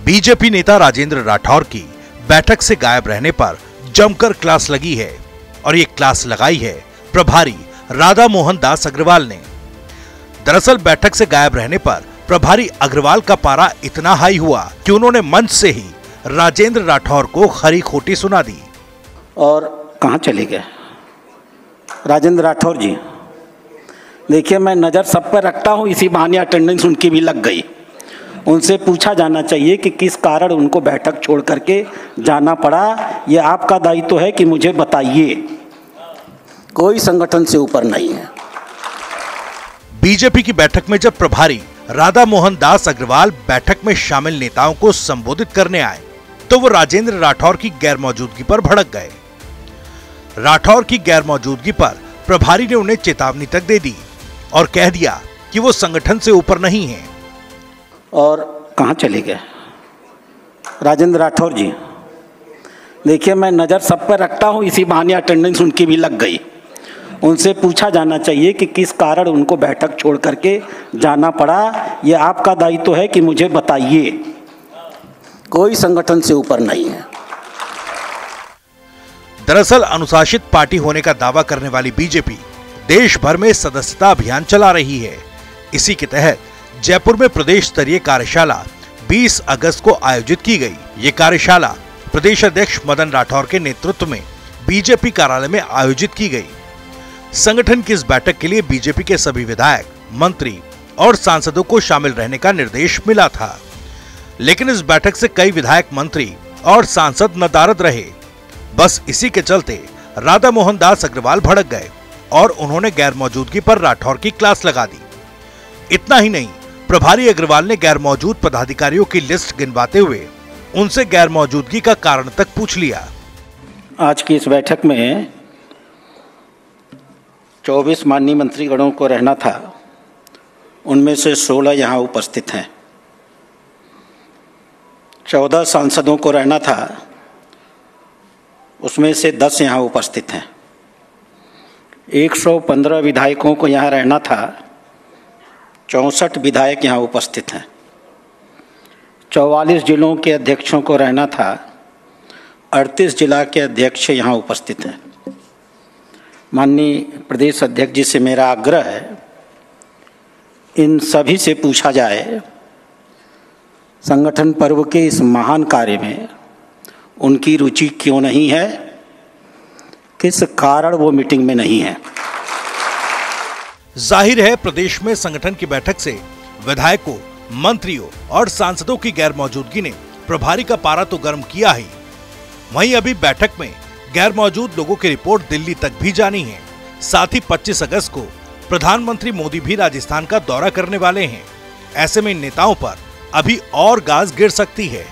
BJP नेता राजेंद्र राठौर की बैठक से गायब रहने पर जमकर क्लास लगी है और ये क्लास लगाई है प्रभारी राधा मोहन दास अग्रवाल ने। दरअसल बैठक से गायब रहने पर प्रभारी अग्रवाल का पारा इतना हाई हुआ कि उन्होंने मंच से ही राजेंद्र राठौर को खरी खोटी सुना दी। और कहां चले गए राजेंद्र राठौर जी? देखिए, मैं नज़र सब पर रखता हूं, इसी बहाने अटेंडेंस उनकी भी लग गई। उनसे पूछा जाना चाहिए कि किस कारण उनको बैठक छोड़ करके जाना पड़ा। ये आपका दायित्व है कि मुझे बताइए। कोई संगठन से ऊपर नहीं है। बीजेपी की बैठक में जब प्रभारी राधा मोहन दास अग्रवाल बैठक में शामिल नेताओं को संबोधित करने आए तो वो राजेंद्र राठौर की गैरमौजूदगी पर भड़क गए। राठौर की गैरमौजूदगी पर प्रभारी ने उन्हें चेतावनी तक दे दी और कह दिया कि वो संगठन से ऊपर नहीं है। और कहां चले गए राजेंद्र राठौर जी? देखिए, मैं नज़र सब पर रखता हूं, इसी बहाने अटेंडेंस उनकी भी लग गई। उनसे पूछा जाना चाहिए कि किस कारण उनको बैठक छोड़ करके जाना पड़ा। ये आपका दायित्व है कि मुझे बताइए। कोई संगठन से ऊपर नहीं है। दरअसल अनुशासित पार्टी होने का दावा करने वाली बीजेपी देश भर में सदस्यता अभियान चला रही है। इसी के तहत जयपुर में प्रदेश स्तरीय कार्यशाला 20 अगस्त को आयोजित की गई। ये कार्यशाला प्रदेश अध्यक्ष मदन राठौर के नेतृत्व में बीजेपी कार्यालय में आयोजित की गई। संगठन की इस बैठक के लिए बीजेपी के सभी विधायक, मंत्री और सांसदों को शामिल रहने का निर्देश मिला था, लेकिन इस बैठक से कई विधायक, मंत्री और सांसद नदारद रहे। बस इसी के चलते राधा मोहन दास अग्रवाल भड़क गए और उन्होंने गैर मौजूदगी पर राठौर की क्लास लगा दी। इतना ही नहीं, प्रभारी अग्रवाल ने गैर मौजूद पदाधिकारियों की लिस्ट गिनवाते हुए उनसे गैर मौजूदगी का कारण तक पूछ लिया। आज की इस बैठक में 24 माननीय मंत्रीगणों को रहना था, उनमें से 16 यहाँ उपस्थित हैं। 14 सांसदों को रहना था, उसमें से 10 यहाँ उपस्थित हैं। 115 विधायकों को यहाँ रहना था, 64 विधायक यहाँ उपस्थित हैं। 44 जिलों के अध्यक्षों को रहना था, 38 जिला के अध्यक्ष यहाँ उपस्थित हैं। माननीय प्रदेश अध्यक्ष जी से मेरा आग्रह है, इन सभी से पूछा जाए संगठन पर्व के इस महान कार्य में उनकी रुचि क्यों नहीं है, किस कारण वो मीटिंग में नहीं है। जाहिर है प्रदेश में संगठन की बैठक से विधायकों, मंत्रियों और सांसदों की गैर मौजूदगी ने प्रभारी का पारा तो गर्म किया ही, वहीं अभी बैठक में गैर मौजूद लोगों की रिपोर्ट दिल्ली तक भी जानी है। साथ ही 25 अगस्त को प्रधानमंत्री मोदी भी राजस्थान का दौरा करने वाले हैं। ऐसे में इन नेताओं पर अभी और गाज गिर सकती है।